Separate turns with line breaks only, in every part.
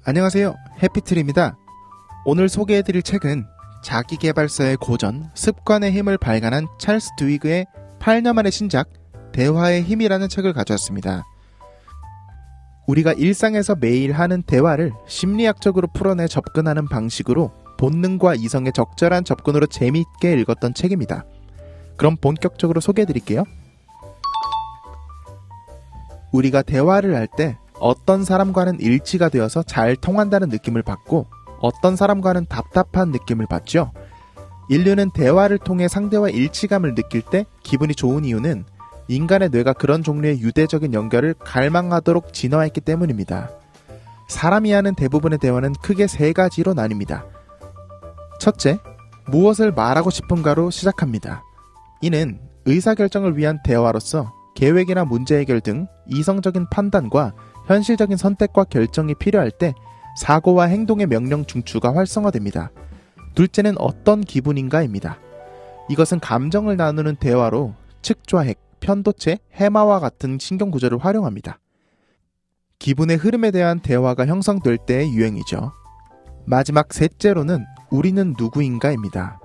안녕하세요. 해피트리입니다. 오늘 소개해드릴 책은 자기계발서의 고전, 습관의 힘을 발간한 찰스 듀이그의 8년 만의 신작 대화의 힘이라는 책을 가져왔습니다. 우리가 일상에서 매일 하는 대화를 심리학적으로 풀어내 접근하는 방식으로 본능과 이성의 적절한 접근으로 재미있게 읽었던 책입니다. 그럼 본격적으로 소개해드릴게요. 우리가 대화를 할 때 어떤 사람과는 일치가 되어서 잘 통한다는 느낌을 받고 어떤 사람과는 답답한 느낌을 받죠. 인류는 대화를 통해 상대와 일치감을 느낄 때 기분이 좋은 이유는 인간의 뇌가 그런 종류의 유대적인 연결을 갈망하도록 진화했기 때문입니다. 사람이 하는 대부분의 대화는 크게 3가지로 나뉩니다. 첫째, 무엇을 말하고 싶은가로 시작합니다. 이는 의사결정을 위한 대화로서 계획이나 문제 해결 등 이성적인 판단과 현실적인 선택과 결정이 필요할 때 사고와 행동의 명령 중추가 활성화됩니다. 둘째는 어떤 기분인가입니다. 이것은 감정을 나누는 대화로 측좌핵, 편도체, 해마와 같은 신경구조를 활용합니다. 기분의 흐름에 대한 대화가 형성될 때의 유행이죠. 마지막 셋째로는 우리는 누구인가입니다.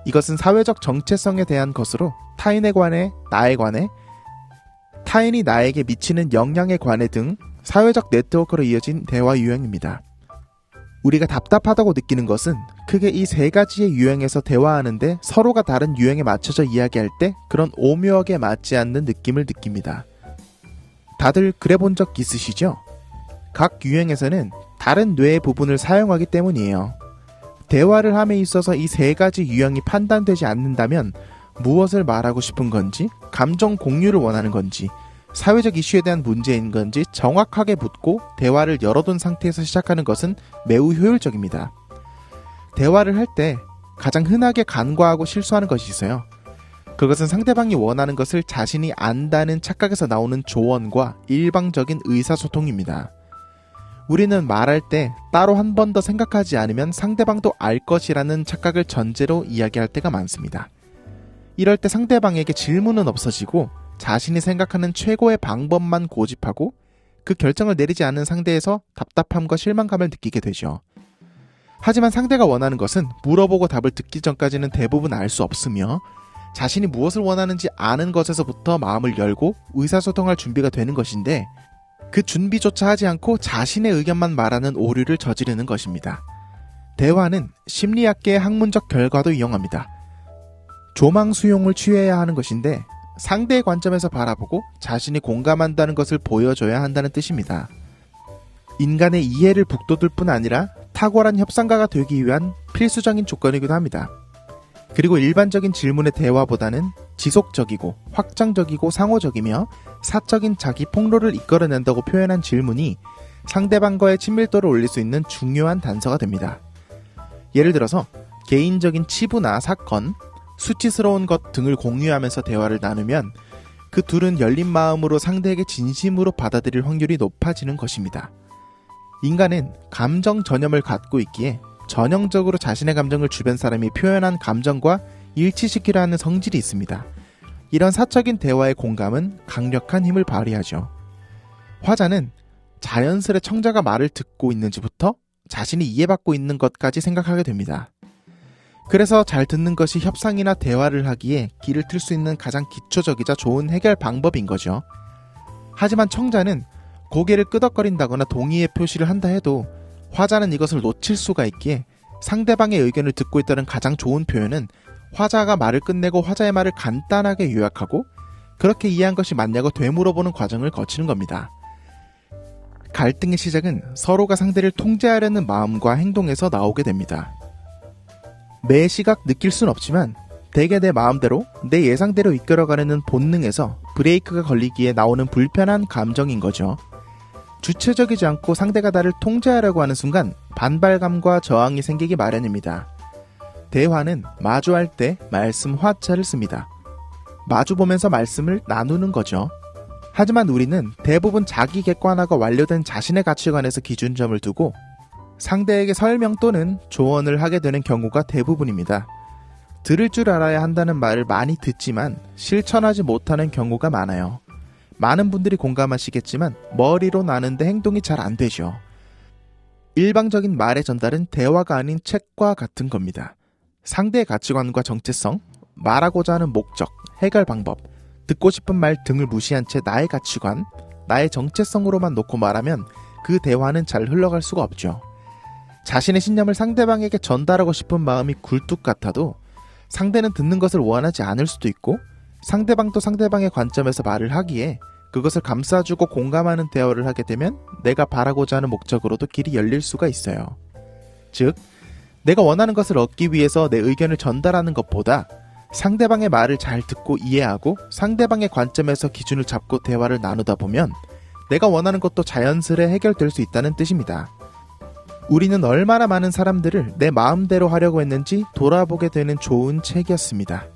이것은 사회적 정체성에 대한 것으로 타인에 관해, 나에 관해, 타인이 나에게 미치는 영향에 관해 등 사회적 네트워크로 이어진 대화 유형입니다. 우리가 답답하다고 느끼는 것은 크게 이 3가지의 유형에서 대화하는데 서로가 다른 유형에 맞춰져 이야기할 때 그런 오묘하게 맞지 않는 느낌을 느낍니다. 다들 그래 본 적 있으시죠? 각 유형에서는 다른 뇌의 부분을 사용하기 때문이에요. 대화를 함에 있어서 이 3가지 유형이 판단되지 않는다면 무엇을 말하고 싶은 건지, 감정 공유를 원하는 건지, 사회적 이슈에 대한 문제인 건지 정확하게 묻고 대화를 열어둔 상태에서 시작하는 것은 매우 효율적입니다. 대화를 할 때 가장 흔하게 간과하고 실수하는 것이 있어요. 그것은 상대방이 원하는 것을 자신이 안다는 착각에서 나오는 조언과 일방적인 의사소통입니다. 우리는 말할 때 따로 한 번 더 생각하지 않으면 상대방도 알 것이라는 착각을 전제로 이야기할 때가 많습니다. 이럴 때 상대방에게 질문은 없어지고 자신이 생각하는 최고의 방법만 고집하고 그 결정을 내리지 않는 상대에서 답답함과 실망감을 느끼게 되죠. 하지만 상대가 원하는 것은 물어보고 답을 듣기 전까지는 대부분 알 수 없으며 자신이 무엇을 원하는지 아는 것에서부터 마음을 열고 의사소통할 준비가 되는 것인데 그 준비조차 하지 않고 자신의 의견만 말하는 오류를 저지르는 것입니다. 대화는 심리학계의 학문적 결과도 이용합니다. 조망 수용을 취해야 하는 것인데 상대의 관점에서 바라보고 자신이 공감한다는 것을 보여줘야 한다는 뜻입니다. 인간의 이해를 북돋을 뿐 아니라 탁월한 협상가가 되기 위한 필수적인 조건이기도 합니다. 그리고 일반적인 질문의 대화보다는 지속적이고 확장적이고 상호적이며 사적인 자기 폭로를 이끌어낸다고 표현한 질문이 상대방과의 친밀도를 올릴 수 있는 중요한 단서가 됩니다. 예를 들어서 개인적인 치부나 사건, 수치스러운 것 등을 공유하면서 대화를 나누면 그 둘은 열린 마음으로 상대에게 진심으로 받아들일 확률이 높아지는 것입니다. 인간은 감정 전염을 갖고 있기에 전형적으로 자신의 감정을 주변 사람이 표현한 감정과 일치시키려 하는 성질이 있습니다. 이런 사적인 대화의 공감은 강력한 힘을 발휘하죠. 화자는 자연스레 청자가 말을 듣고 있는지부터 자신이 이해받고 있는 것까지 생각하게 됩니다. 그래서 잘 듣는 것이 협상이나 대화를 하기에 길을 틀 수 있는 가장 기초적이자 좋은 해결 방법인 거죠. 하지만 청자는 고개를 끄덕거린다거나 동의의 표시를 한다 해도 화자는 이것을 놓칠 수가 있기에 상대방의 의견을 듣고 있다는 가장 좋은 표현은 화자가 말을 끝내고 화자의 말을 간단하게 요약하고 그렇게 이해한 것이 맞냐고 되물어보는 과정을 거치는 겁니다. 갈등의 시작은 서로가 상대를 통제하려는 마음과 행동에서 나오게 됩니다. 매 시각 느낄 순 없지만 대개 내 마음대로 내 예상대로 이끌어가려는 본능에서 브레이크가 걸리기에 나오는 불편한 감정인 거죠. 주체적이지 않고 상대가 나를 통제하려고 하는 순간 반발감과 저항이 생기기 마련입니다. 대화는 마주할 때 말씀 화자를 씁니다. 마주보면서 말씀을 나누는 거죠. 하지만 우리는 대부분 자기 객관화가 완료된 자신의 가치관에서 기준점을 두고 상대에게 설명 또는 조언을 하게 되는 경우가 대부분입니다. 들을 줄 알아야 한다는 말을 많이 듣지만 실천하지 못하는 경우가 많아요. 많은 분들이 공감하시겠지만 머리로 나는데 행동이 잘 안 되죠. 일방적인 말의 전달은 대화가 아닌 책과 같은 겁니다. 상대의 가치관과 정체성, 말하고자 하는 목적, 해결 방법, 듣고 싶은 말 등을 무시한 채 나의 가치관, 나의 정체성으로만 놓고 말하면 그 대화는 잘 흘러갈 수가 없죠. 자신의 신념을 상대방에게 전달하고 싶은 마음이 굴뚝 같아도 상대는 듣는 것을 원하지 않을 수도 있고 상대방도 상대방의 관점에서 말을 하기에 그것을 감싸주고 공감하는 대화를 하게 되면 내가 바라고자 하는 목적으로도 길이 열릴 수가 있어요. 즉, 내가 원하는 것을 얻기 위해서 내 의견을 전달하는 것보다 상대방의 말을 잘 듣고 이해하고 상대방의 관점에서 기준을 잡고 대화를 나누다 보면 내가 원하는 것도 자연스레 해결될 수 있다는 뜻입니다. 우리는 얼마나 많은 사람들을 내 마음대로 하려고 했는지 돌아보게 되는 좋은 책이었습니다.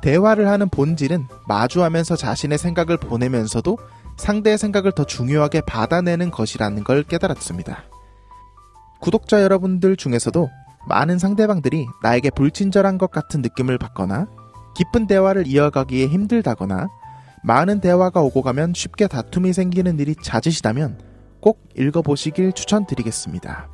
대화를 하는 본질은 마주하면서 자신의 생각을 보내면서도 상대의 생각을 더 중요하게 받아내는 것이라는 걸 깨달았습니다. 구독자 여러분들 중에서도 많은 상대방들이 나에게 불친절한 것 같은 느낌을 받거나 깊은 대화를 이어가기에 힘들다거나 많은 대화가 오고 가면 쉽게 다툼이 생기는 일이 잦으시다면 꼭 읽어보시길 추천드리겠습니다.